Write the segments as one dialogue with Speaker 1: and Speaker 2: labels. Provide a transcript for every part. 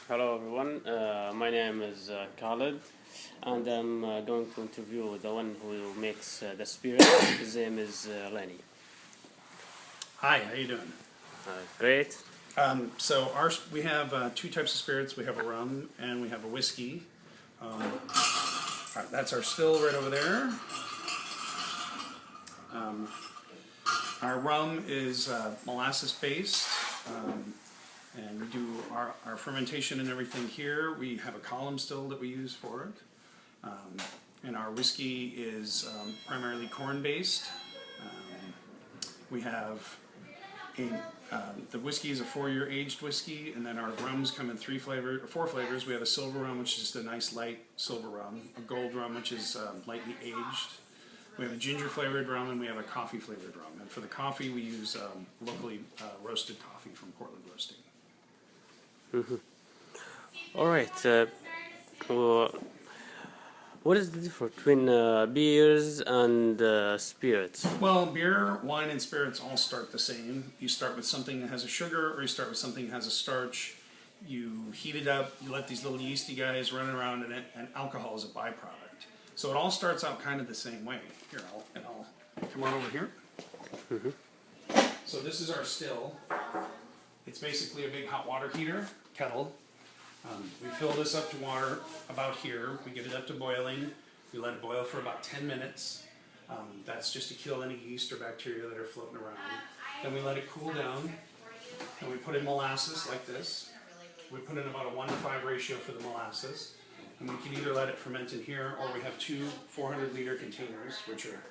Speaker 1: Hello everyone, my name is Khalid, and I'm going to interview the one who makes the spirit. His name is Lenny.
Speaker 2: Hi, how you doing?
Speaker 1: Great.
Speaker 2: We have two types of spirits. We have a rum and we have a whiskey. That's our still right over there. Our rum is molasses based. And we do our fermentation and everything here. We have a column still that we use for it. And our whiskey is primarily corn based. We have the whiskey is a 4-year aged whiskey, and then our rums come in 4 flavors. We have a silver rum, which is just a nice light silver rum, a gold rum, which is lightly aged. We have a ginger flavored rum, and we have a coffee flavored rum. And for the coffee, we use locally roasted coffee from Portland Roasting.
Speaker 1: All right. Well, what is the difference between beers and spirits?
Speaker 2: Well, beer, wine, and spirits all start the same. You start with something that has a sugar, or you start with something that has a starch. You heat it up, you let these little yeasty guys run around in it, and alcohol is a byproduct. So it all starts out kind of the same way. Here, I'll come on over here. So this is our still. It's basically a big hot water heater, kettle. We fill this up to water about here. We get it up to boiling. We let it boil for about 10 minutes. That's just to kill any yeast or bacteria that are floating around. Then we let it cool down. And we put in molasses like this. We put in about a 1-to-5 ratio for the molasses. And we can either let it ferment in here, or we have 2 400-liter containers, which are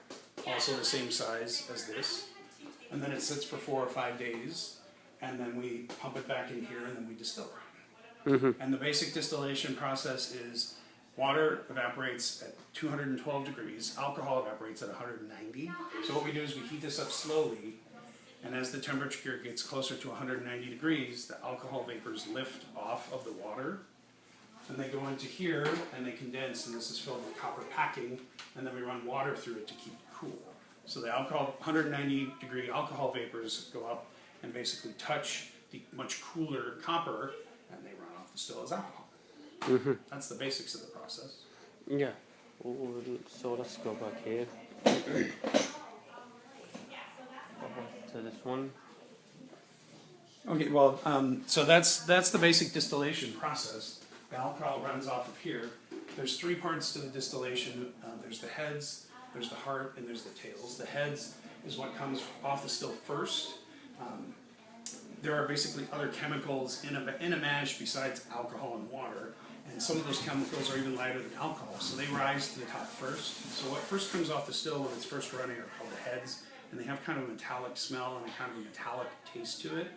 Speaker 2: also the same size as this. And then it sits for 4 or 5 days. And then we pump it back in here, and then we distill. And the basic distillation process is water evaporates at 212 degrees, alcohol evaporates at 190. So what we do is we heat this up slowly, and as the temperature gets closer to 190 degrees, the alcohol vapors lift off of the water, and they go into here, and they condense, and this is filled with copper packing, and then we run water through it to keep it cool. So the 190 degree alcohol vapors go up and basically touch the much cooler copper, and they run off the still as alcohol. That's the basics of the process.
Speaker 1: Yeah. So let's go back here. To this one.
Speaker 2: Okay, well, so that's the basic distillation process. The alcohol runs off of here. There's 3 parts to the distillation. There's the heads, there's the heart, and there's the tails. The heads is what comes off the still first. There are basically other chemicals in a mash besides alcohol and water, and some of those chemicals are even lighter than alcohol, so they rise to the top first. So what first comes off the still when it's first running are called the heads, and they have kind of a metallic smell and a kind of a metallic taste to it.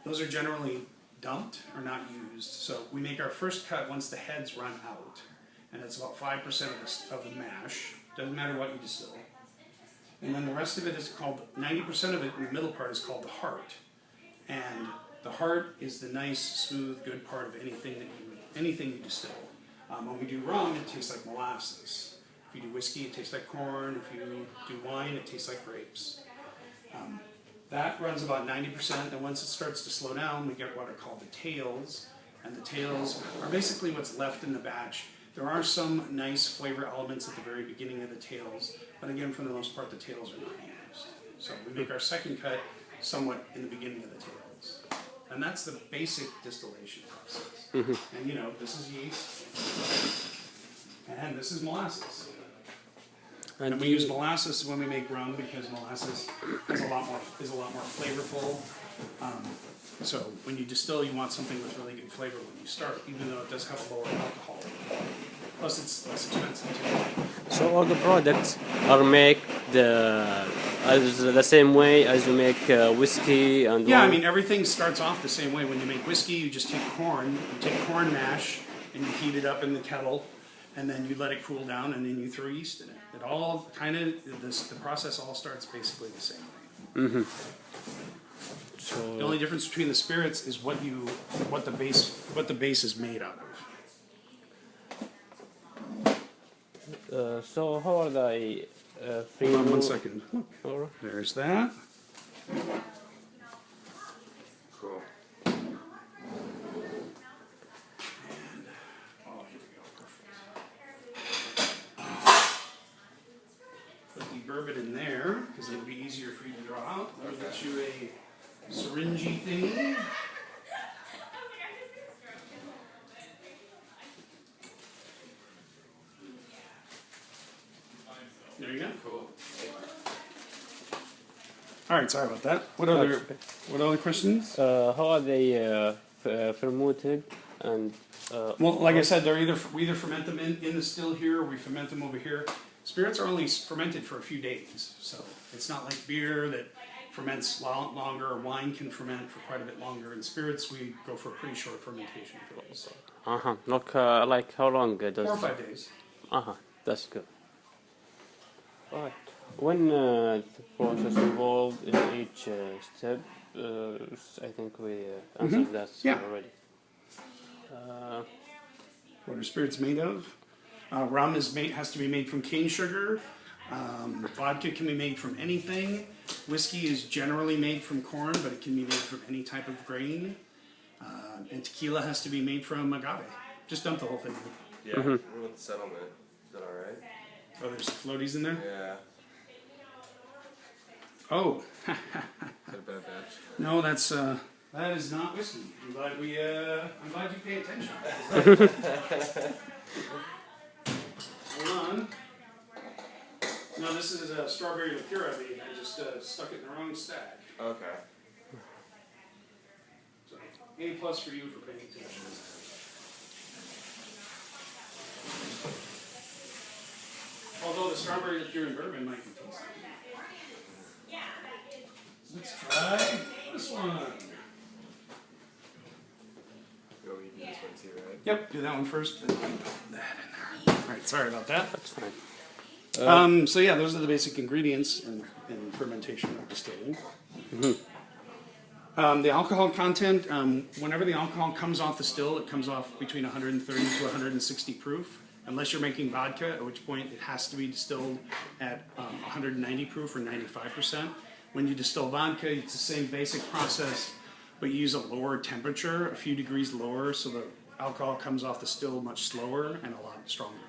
Speaker 2: Those are generally dumped or not used. So we make our first cut once the heads run out, and it's about 5% of the mash. Doesn't matter what you distill. And then the rest of it is called, 90% of it in the middle part is called the heart. And the heart is the nice, smooth, good part of anything you distill. When we do rum, it tastes like molasses. If you do whiskey, it tastes like corn. If you do wine, it tastes like grapes. That runs about 90%, and once it starts to slow down, we get what are called the tails. And the tails are basically what's left in the batch. There are some nice flavor elements at the very beginning of the tails, but again, for the most part, the tails are not used. So we make our second cut somewhat in the beginning of the tails. And that's the basic distillation process. And you know, this is yeast, and this is molasses. And we use molasses when we make rum because molasses is a lot more flavorful. So when you distill, you want something with really good flavor when you start, even though it does have a lower alcohol. Plus, it's less expensive too.
Speaker 1: So all the products are made the same way as you make whiskey and
Speaker 2: yeah,
Speaker 1: wine?
Speaker 2: I mean everything starts off the same way. When you make whiskey, you just take corn mash, and you heat it up in the kettle, and then you let it cool down, and then you throw yeast in it. It all kind of the process all starts basically the same way.
Speaker 1: So
Speaker 2: The only difference between the spirits is what the base is made out of.
Speaker 1: so how are they?
Speaker 2: Hold on 1 second. Look,
Speaker 1: All right.
Speaker 2: there's that. Cool. bourbon in there because it'll be easier for you to draw out. Let me get you a syringy thingy. There you go.
Speaker 3: Cool.
Speaker 2: All right, sorry about that. What other questions?
Speaker 1: How are they fermented and
Speaker 2: Well, like I said, we either ferment them in the still here or we ferment them over here. Spirits are only fermented for a few days, so it's not like beer that ferments longer, or wine can ferment for quite a bit longer. In spirits, we go for a pretty short fermentation for those.
Speaker 1: like how long does
Speaker 2: 4 or 5 days.
Speaker 1: That's good. Alright. When the process involved in each step, I think we answered that
Speaker 2: Yeah.
Speaker 1: already.
Speaker 2: What are spirits made of? Rum has to be made from cane sugar. Vodka can be made from anything. Whiskey is generally made from corn, but it can be made from any type of grain. And tequila has to be made from agave. Just dump the whole thing.
Speaker 3: Yeah. What about the settlement? Is that alright?
Speaker 2: Oh, there's floaties in there?
Speaker 3: Yeah.
Speaker 2: Oh.
Speaker 3: Got a bad batch.
Speaker 2: No, that is not whiskey. I'm glad you pay attention. Hold on. No, this is a strawberry liqueur I made. I just stuck it in the wrong stack.
Speaker 3: Okay.
Speaker 2: So, A+ for you for paying attention. Although the strawberry liqueur and bourbon might be tasty. Let's try this one.
Speaker 3: You want me to do this one too, right?
Speaker 2: Yep, do that one first. Then put that in there. All right, sorry about that.
Speaker 1: That's fine.
Speaker 2: So yeah, those are the basic ingredients in fermentation or distilling. The alcohol content, whenever the alcohol comes off the still, it comes off between 130 to 160 proof. Unless you're making vodka, at which point it has to be distilled at 190 proof or 95%. When you distill vodka, it's the same basic process, but you use a lower temperature, a few degrees lower, so the alcohol comes off the still much slower and a lot stronger.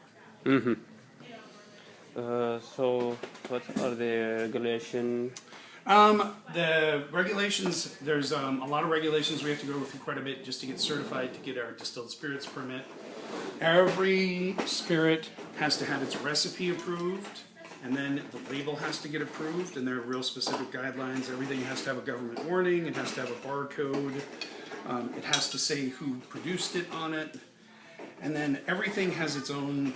Speaker 1: So, what are the regulations?
Speaker 2: The regulations, there's a lot of regulations we have to go through quite a bit just to get certified to get our distilled spirits permit. Every spirit has to have its recipe approved, and then the label has to get approved, and there are real specific guidelines. Everything has to have a government warning, it has to have a barcode, it has to say who produced it on it, and then everything has its own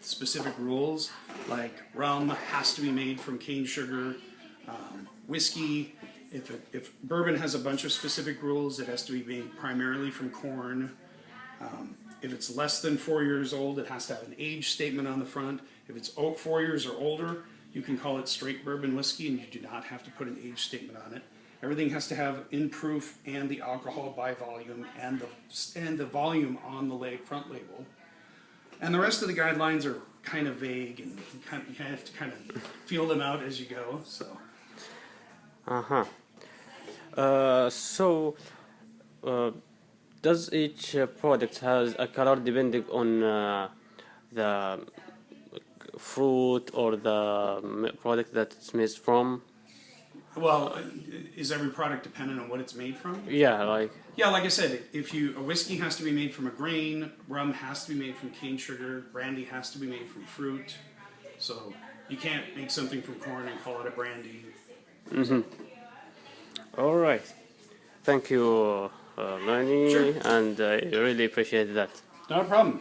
Speaker 2: specific rules, like rum has to be made from cane sugar, whiskey, if bourbon has a bunch of specific rules, it has to be made primarily from corn. If it's less than 4 years old, it has to have an age statement on the front. If it's 4 years or older, you can call it straight bourbon whiskey and you do not have to put an age statement on it. Everything has to have in proof and the alcohol by volume and the volume on the front label. And the rest of the guidelines are kind of vague and you have to kind of feel them out as you go. So.
Speaker 1: Does each product has a color depending on the fruit or the product that it's made from?
Speaker 2: Well, is every product dependent on what it's made from?
Speaker 1: Yeah, like
Speaker 2: I said, a whiskey has to be made from a grain, rum has to be made from cane sugar, brandy has to be made from fruit. So you can't make something from corn and call it a brandy.
Speaker 1: All right. Thank you, Manny,
Speaker 2: Sure.
Speaker 1: and I really appreciate that.
Speaker 2: Not a problem.